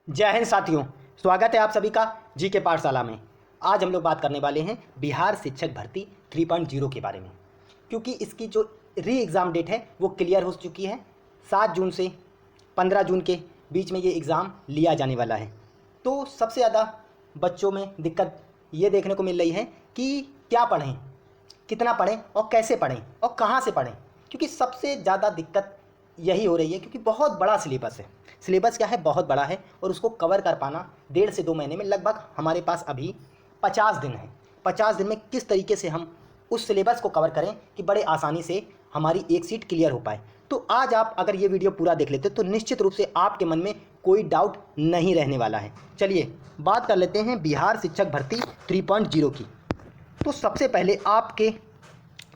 जय हिंद साथियों, स्वागत है आप सभी का जी के पाठशाला में। आज हम लोग बात करने वाले हैं बिहार शिक्षक भर्ती 3.0 के बारे में, क्योंकि इसकी जो री एग्ज़ाम डेट है वो क्लियर हो चुकी है। 7 जून से 15 जून के बीच में ये एग्ज़ाम लिया जाने वाला है। तो सबसे ज़्यादा बच्चों में दिक्कत ये देखने को मिल रही है कि क्या पढ़ें, कितना पढ़ें और कैसे पढ़ें और कहाँ से पढ़ें, क्योंकि सबसे ज़्यादा दिक्कत यही हो रही है क्योंकि बहुत बड़ा सिलेबस है। सिलेबस क्या है, बहुत बड़ा है और उसको कवर कर पाना 1.5 से 2 महीने में, लगभग हमारे पास अभी 50 दिन है। 50 दिन में किस तरीके से हम उस सिलेबस को कवर करें कि बड़े आसानी से हमारी एक सीट क्लियर हो पाए। तो आज आप अगर ये वीडियो पूरा देख लेते तो निश्चित रूप से आपके मन में कोई डाउट नहीं रहने वाला है। चलिए बात कर लेते हैं बिहार शिक्षक भर्ती 3.0 की। तो सबसे पहले आपके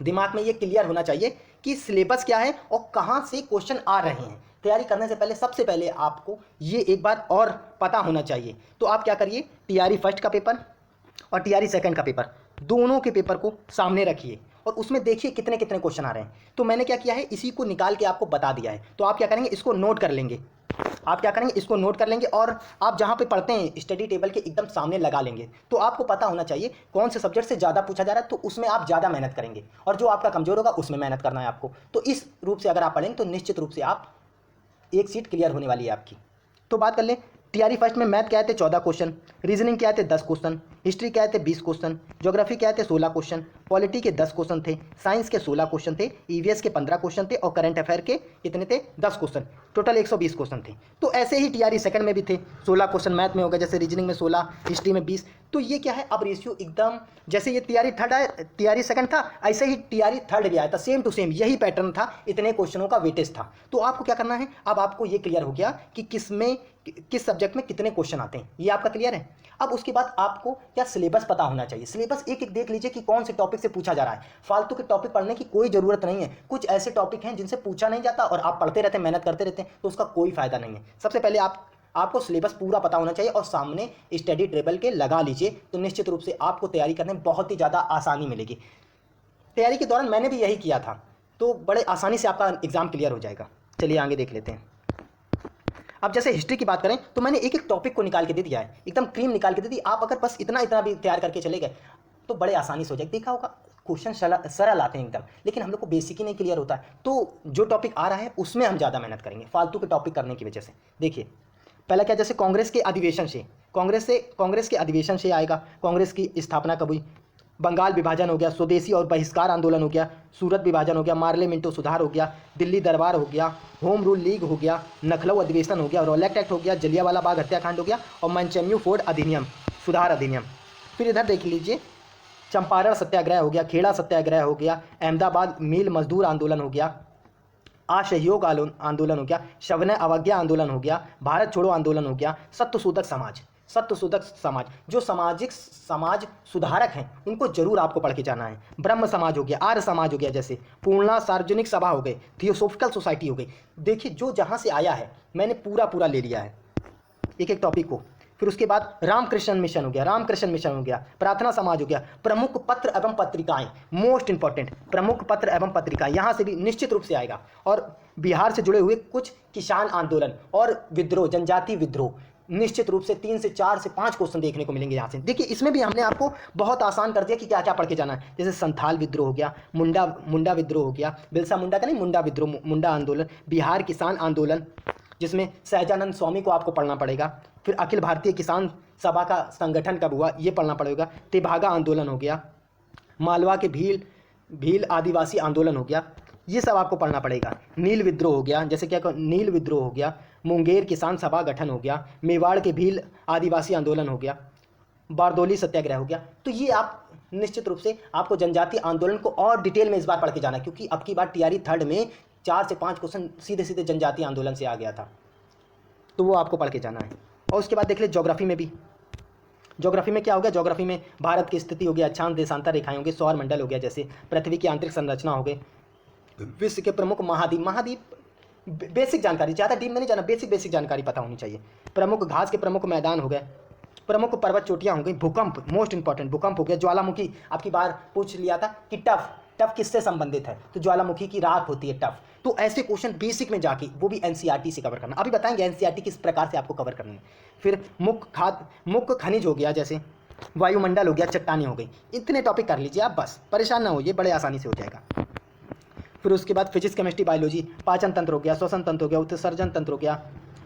दिमाग में ये क्लियर होना चाहिए कि सिलेबस क्या है और कहाँ से क्वेश्चन आ रहे हैं। तैयारी करने से पहले सबसे पहले आपको ये एक बार और पता होना चाहिए। तो आप क्या करिए, टीआरई फर्स्ट का पेपर और टीआरई सेकंड का पेपर, दोनों के पेपर को सामने रखिए और उसमें देखिए कितने कितने क्वेश्चन आ रहे हैं। तो मैंने क्या किया है, इसी को निकाल के आपको बता दिया है। तो आप क्या करेंगे, इसको नोट कर लेंगे। आप क्या करेंगे, इसको नोट कर लेंगे और आप जहाँ पे पढ़ते हैं स्टडी टेबल के एकदम सामने लगा लेंगे। तो आपको पता होना चाहिए कौन से सब्जेक्ट से ज़्यादा पूछा जा रहा है, तो उसमें आप ज़्यादा मेहनत करेंगे और जो आपका कमज़ोर होगा उसमें मेहनत करना है आपको। तो इस रूप से अगर आप पढ़ेंगे तो निश्चित रूप से आप एक सीट क्लियर होने वाली है आपकी। तो बात कर लें, टीआरई फर्स्ट में मैथ क्या आए थे 14 क्वेश्चन, रीजनिंग क्या आए थे 10 क्वेश्चन, हिस्ट्री क्या आए थे 20 क्वेश्चन, ज्योग्राफी क्या आए थे 16 क्वेश्चन, पॉलिटी के 10 क्वेश्चन थे, साइंस के 16 क्वेश्चन थे, ईवीएस के 15 क्वेश्चन थे और करंट अफेयर के कितने थे 10 क्वेश्चन, टोटल 120 क्वेश्चन थे। तो ऐसे ही टीआरई सेकंड में भी थे 16 क्वेश्चन मैथ में हो गए, जैसे रीजनिंग में 16, हिस्ट्री में 20। तो ये क्या है, अब रेशियो एकदम जैसे ये टीआरई थर्ड आया, टीआरई सेकंड था, ऐसे ही टीआरई थर्ड भी आया था, सेम टू सेम यही पैटर्न था, इतने क्वेश्चनों का वेटेज था। तो आपको क्या करना है, अब आपको ये क्लियर हो गया कि किस सब्जेक्ट में कितने क्वेश्चन आते हैं, ये आपका क्लियर है। अब उसके बाद आपको क्या सिलेबस पता होना चाहिए। सिलेबस एक एक देख लीजिए कि कौन से टॉपिक से पूछा जा रहा है। फालतू के टॉपिक पढ़ने की कोई ज़रूरत नहीं है। कुछ ऐसे टॉपिक हैं जिनसे पूछा नहीं जाता और आप पढ़ते रहते हैं, मेहनत करते रहते हैं, तो उसका कोई फायदा नहीं है। सबसे पहले आपको सिलेबस पूरा पता होना चाहिए और सामने स्टडी टेबल के लगा लीजिए, तो निश्चित रूप से आपको तैयारी करने में बहुत ही ज़्यादा आसानी मिलेगी। तैयारी के दौरान मैंने भी यही किया था, तो बड़े आसानी से आपका एग्ज़ाम क्लियर हो जाएगा। चलिए आगे देख लेते हैं। अब जैसे हिस्ट्री की बात करें तो मैंने एक एक टॉपिक को निकाल के दे दिया है, एकदम क्रीम निकाल के दे दी। आप अगर बस इतना इतना भी तैयार करके चले गए तो बड़े आसानी से हो जाएगा। देखा होगा क्वेश्चन सरल आते हैं एकदम, लेकिन हम लोग को बेसिक ही नहीं क्लियर होता है। तो जो टॉपिक आ रहा है उसमें हम ज़्यादा मेहनत करेंगे फालतू के टॉपिक करने की वजह से। देखिए पहला क्या, जैसे कांग्रेस के अधिवेशन से आएगा, कांग्रेस की स्थापना कब हुई, बंगाल विभाजन हो गया, स्वदेशी और बहिष्कार आंदोलन हो गया, सूरत विभाजन हो गया, मार्ले मिंटो सुधार हो गया, दिल्ली दरबार हो गया, होम रूल लीग हो गया, लखनऊ अधिवेशन हो गया, रॉलेक्ट एक्ट हो गया, जलियांवाला बाग हत्याकांड हो गया और मैनचेम्यू फोर्ड अधिनियम, सुधार अधिनियम। फिर इधर देख लीजिए, चंपारण सत्याग्रह हो गया, खेड़ा सत्याग्रह हो गया, अहमदाबाद मिल मजदूर आंदोलन हो गया, असहयोग आंदोलन हो गया, शवनय अवज्ञा आंदोलन हो गया, भारत छोड़ो आंदोलन हो गया, सत्यशोधक समाज जो समाज सुधारक हैं उनको जरूर आपको पढ़ के जाना है। ब्रह्म समाज हो गया, आर्य समाज हो गया, जैसे पूर्णा सार्वजनिक सभा हो गई, थियोसोफिकल सोसाइटी हो गई। देखिए जो जहाँ से आया है मैंने पूरा ले लिया है एक एक टॉपिक को। फिर उसके बाद रामकृष्ण मिशन हो गया, प्रार्थना समाज हो गया, प्रमुख पत्र एवं पत्रिकाएं, मोस्ट इंपॉर्टेंट प्रमुख पत्र एवं पत्रिकाएं, यहाँ से भी निश्चित रूप से आएगा। और बिहार से जुड़े हुए कुछ किसान आंदोलन और विद्रोह, जनजातीय विद्रोह, निश्चित रूप से 3 से 4 से 5 क्वेश्चन देखने को मिलेंगे यहाँ से। देखिए इसमें भी हमने आपको बहुत आसान कर दिया कि क्या क्या पढ़ के जाना है। जैसे संथाल विद्रोह हो गया, मुंडा विद्रोह हो गया, बिरसा मुंडा का नहीं, मुंडा विद्रोह, मुंडा आंदोलन, बिहार किसान आंदोलन जिसमें सहजानंद स्वामी को आपको पढ़ना पड़ेगा। फिर अखिल भारतीय किसान सभा का संगठन कब हुआ ये पढ़ना पड़ेगा, तेभागा आंदोलन हो गया, मालवा के भील आदिवासी आंदोलन हो गया, ये सब आपको पढ़ना पड़ेगा। नील विद्रोह हो गया, जैसे क्या नील विद्रोह हो गया, मुंगेर किसान सभा गठन हो गया, मेवाड़ के भील आदिवासी आंदोलन हो गया, बारदोली सत्याग्रह हो गया। तो ये आप निश्चित रूप से आपको जनजातीय आंदोलन को और डिटेल में इस बार पढ़ के जाना, क्योंकि अब की बार टीआरई थर्ड में 4 से 5 क्वेश्चन सीधे सीधे जनजातीय आंदोलन से आ गया था, तो वो आपको पढ़ के जाना है। और उसके बाद देख ले ज्योग्राफी में भी, ज्योग्राफी में क्या हो गया, ज्योग्राफी में भारत की स्थिति हो गया, अक्षांश देशांतर रेखाएं होंगे, सौर मंडल हो गया, जैसे पृथ्वी की आंतरिक संरचना हो गई, विश्व के प्रमुख महाद्वीप बेसिक जानकारी, ज़्यादा डीप में नहीं जाना, बेसिक जानकारी पता होनी चाहिए। प्रमुख घास के प्रमुख मैदान हो गए, प्रमुख पर्वत चोटियां हो गई, भूकंप मोस्ट इंपॉर्टेंट भूकंप हो गया, ज्वालामुखी आपकी बार पूछ लिया था कि टफ किससे संबंधित है? तो ज्वालामुखी की राख होती है टफ। तो ऐसे क्वेश्चन बेसिक में जाके वो भी एनसीईआरटी से कवर करना। अभी बताएंगे एनसीईआरटी किस प्रकार से आपको कवर करनी है। फिर मुख्य खनिज हो गया, जैसे वायुमंडल हो गया, चट्टानें हो गई, इतने टॉपिक कर लीजिए आप, बस परेशान ना होइए, बड़े आसानी से हो जाएगा। फिर उसके बाद फिजिक्स, केमिस्ट्री, बायोलॉजी, पाचन तंत्र हो गया, श्वसन तंत्र हो गया, उत्सर्जन तंत्र हो गया,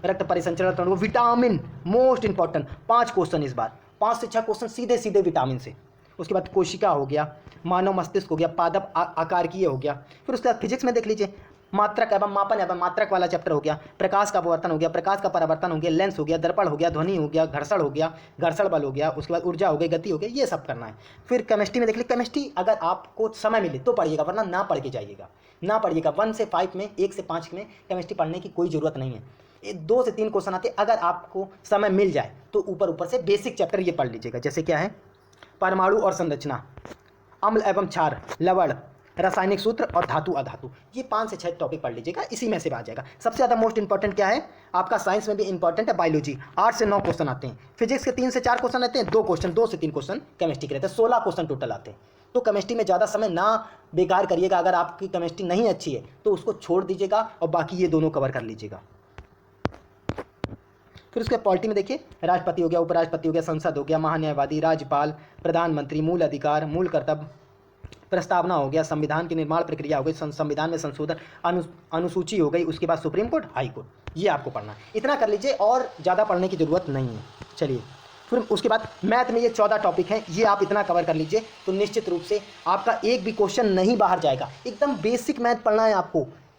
रक्त परिसंचरण तंत्र, विटामिन मोस्ट इंपॉर्टेंट, 5 क्वेश्चन इस बार, 5 से 6 क्वेश्चन सीधे सीधे विटामिन से। उसके बाद कोशिका हो गया, मानव मस्तिष्क हो गया, पादप आकारकीय हो गया। फिर उसके बाद फिजिक्स में देख लीजिए मात्रक एवं मापन एवं मात्रक वाला चैप्टर हो गया, प्रकाश का अपवर्तन हो गया, प्रकाश का परावर्तन हो गया, लेंस हो गया, दर्पण हो गया, ध्वनि हो गया, घर्षण हो गया, घर्षण बल हो गया, उसके बाद ऊर्जा हो गई, गति हो गई, ये सब करना है। फिर केमिस्ट्री में देख लीजिए, केमिस्ट्री अगर आपको समय मिले तो पढ़िएगा, वरना ना पढ़ के जाइएगा, ना पढ़िएगा। 1 से 5 में, 1 से 5 में केमिस्ट्री पढ़ने की कोई ज़रूरत नहीं है। 2 से 3 क्वेश्चन आते, अगर आपको समय मिल जाए तो ऊपर से बेसिक चैप्टर ये पढ़ लीजिएगा। जैसे क्या है, परमाणु और संरचना, अम्ल एवं क्षार, लवण, रासायनिक सूत्र और धातु अधातु, ये 5 से 6 टॉपिक पढ़ लीजिएगा, इसी में से आ जाएगा। सबसे ज़्यादा मोस्ट इंपॉर्टेंट क्या है आपका, साइंस में भी इंपॉर्टेंट है बायोलॉजी, 8 से 9 क्वेश्चन आते हैं। फिजिक्स के 3 से 4 क्वेश्चन आते हैं, 2 से 3 क्वेश्चन केमिस्ट्री के रहते हैं, 16 क्वेश्चन टोटल आते हैं। तो केमिस्ट्री में ज़्यादा समय ना बेकार करिएगा। अगर आपकी केमिस्ट्री नहीं अच्छी है तो उसको छोड़ दीजिएगा और बाकी ये दोनों कवर कर लीजिएगा। फिर उसके पॉलिटी में देखिए, राष्ट्रपति हो गया, उपराष्ट्रपति हो गया, संसद हो गया, महान्यायवादी, राज्यपाल, प्रधानमंत्री, मूल अधिकार, मूल कर्तव्य, प्रस्तावना हो गया, संविधान की निर्माण प्रक्रिया हो गई, संविधान में संशोधन, अनुसूची हो गई, उसके बाद सुप्रीम कोर्ट, हाई कोर्ट, ये आपको पढ़ना है। इतना कर लीजिए और ज़्यादा पढ़ने की ज़रूरत नहीं है। चलिए, फिर उसके बाद मैथ में ये 14 टॉपिक हैं, ये आप इतना कवर कर लीजिए तो निश्चित रूप से आपका एक भी क्वेश्चन नहीं बाहर जाएगा। एकदम बेसिक मैथ पढ़ना है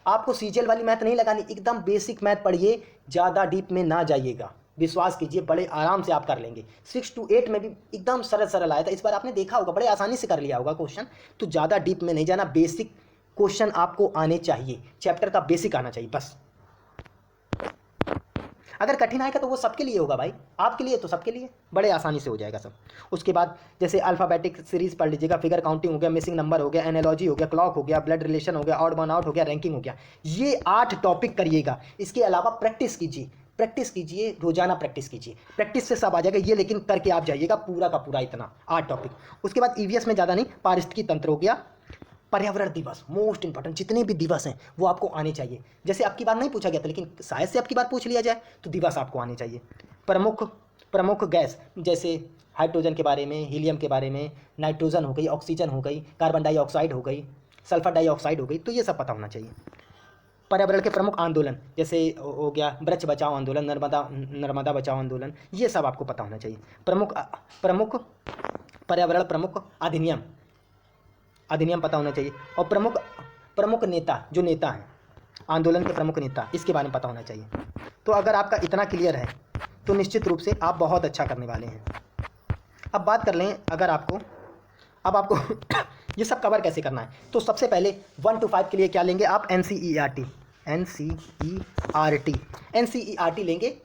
आपको सीजीएल वाली मैथ नहीं लगानी, एकदम बेसिक मैथ पढ़िए, ज़्यादा डीप में ना जाइएगा। विश्वास कीजिए, बड़े आराम से आप कर लेंगे। 6 to 8 में भी एकदम सरल आया था, इस बार आपने देखा होगा, बड़े आसानी से कर लिया होगा क्वेश्चन। तो ज़्यादा डीप में नहीं जाना, बेसिक क्वेश्चन आपको आने चाहिए, चैप्टर का बेसिक आना चाहिए बस। अगर कठिन आएगा तो वो सबके लिए होगा भाई, आपके लिए तो सबके लिए, बड़े आसानी से हो जाएगा सब। उसके बाद जैसे अल्फ़ाबेटिक सीरीज़ पढ़ लीजिएगा, फिगर काउंटिंग हो गया, मिसिंग नंबर हो गया, एनालॉजी हो गया, क्लॉक हो गया, ब्लड रिलेशन हो गया, ऑड वन आउट हो गया, रैंकिंग हो गया, ये 8 टॉपिक करिएगा। इसके अलावा प्रैक्टिस कीजिए, रोजाना प्रैक्टिस कीजिए, प्रैक्टिस से सब आ जाएगा ये, लेकिन करके आप जाइएगा पूरा का पूरा इतना 8 टॉपिक। उसके बाद ईवीएस में ज़्यादा नहीं, पारिस्थितिकी तंत्र हो गया, पर्यावरण दिवस मोस्ट इंपॉर्टेंट, जितने भी दिवस हैं वो आपको आने चाहिए। जैसे आपकी बार नहीं पूछा गया था लेकिन शायद से आपकी बार पूछ लिया जाए, तो दिवस आपको आने चाहिए। प्रमुख गैस, जैसे हाइड्रोजन के बारे में, हीलियम के बारे में, नाइट्रोजन हो गई, ऑक्सीजन हो गई, कार्बन डाइऑक्साइड हो गई, सल्फर डाइऑक्साइड हो गई, तो ये सब पता होना चाहिए। पर्यावरण के प्रमुख आंदोलन, जैसे हो गया वृक्ष बचाओ आंदोलन, नर्मदा बचाओ आंदोलन, ये सब आपको पता होना चाहिए। प्रमुख पर्यावरण प्रमुख अधिनियम पता होना चाहिए। और प्रमुख नेता, जो नेता हैं आंदोलन के प्रमुख नेता, इसके बारे में पता होना चाहिए। तो अगर आपका इतना क्लियर है तो निश्चित रूप से आप बहुत अच्छा करने वाले हैं। अब बात कर लें, अगर आपको ये सब कवर कैसे करना है, तो सबसे पहले 1 to 5 के लिए क्या लेंगे आप, एनसीईआरटी लेंगे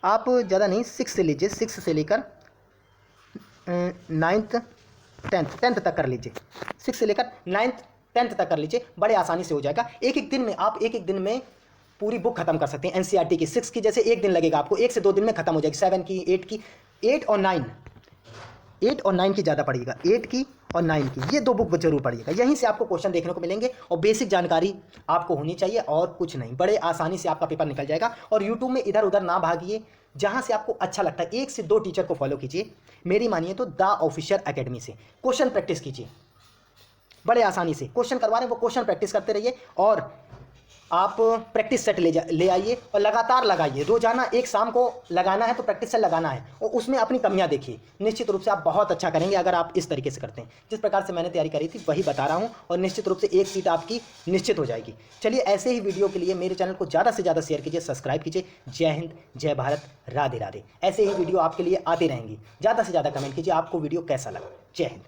आप, ज़्यादा नहीं, 6 से लीजिए, 6 से लेकर 9th 10th तक कर लीजिए, 6 से लेकर 9th 10th तक कर लीजिए, बड़े आसानी से हो जाएगा। एक एक दिन में पूरी बुक खत्म कर सकते हैं एनसीईआरटी की। 6 की जैसे 1 दिन लगेगा आपको, 1 से 2 दिन में खत्म हो जाएगी। 7 की, 8 और 9 की ज़्यादा पढ़िएगा, 8 की और 9 की, ये 2 बुक जरूर पढ़िएगा। यहीं से आपको क्वेश्चन देखने को मिलेंगे और बेसिक जानकारी आपको होनी चाहिए और कुछ नहीं, बड़े आसानी से आपका पेपर निकल जाएगा। और यूट्यूब में इधर उधर ना भागिए, जहाँ से आपको अच्छा लगता है 1 से 2 टीचर को फॉलो कीजिए। मेरी मानिए तो द ऑफिशियल एकेडमी से क्वेश्चन प्रैक्टिस कीजिए, बड़े आसानी से क्वेश्चन करवा रहे हैं वो क्वेश्चन प्रैक्टिस करते रहिए। और आप प्रैक्टिस सेट ले आइए और लगातार लगाइए, रोजाना एक शाम को लगाना है तो प्रैक्टिस सेट लगाना है और उसमें अपनी कमियां देखिए। निश्चित रूप से आप बहुत अच्छा करेंगे अगर आप इस तरीके से करते हैं। जिस प्रकार से मैंने तैयारी करी थी वही बता रहा हूं और निश्चित रूप से एक सीट आपकी निश्चित हो जाएगी। चलिए, ऐसे ही वीडियो के लिए मेरे चैनल को ज़्यादा से ज़्यादा शेयर कीजिए, सब्सक्राइब कीजिए। जय हिंद, जय भारत, राधे राधे। ऐसे ही वीडियो आपके लिए आते रहेंगी। ज़्यादा से ज़्यादा कमेंट कीजिए आपको वीडियो कैसा लगा। जय हिंद।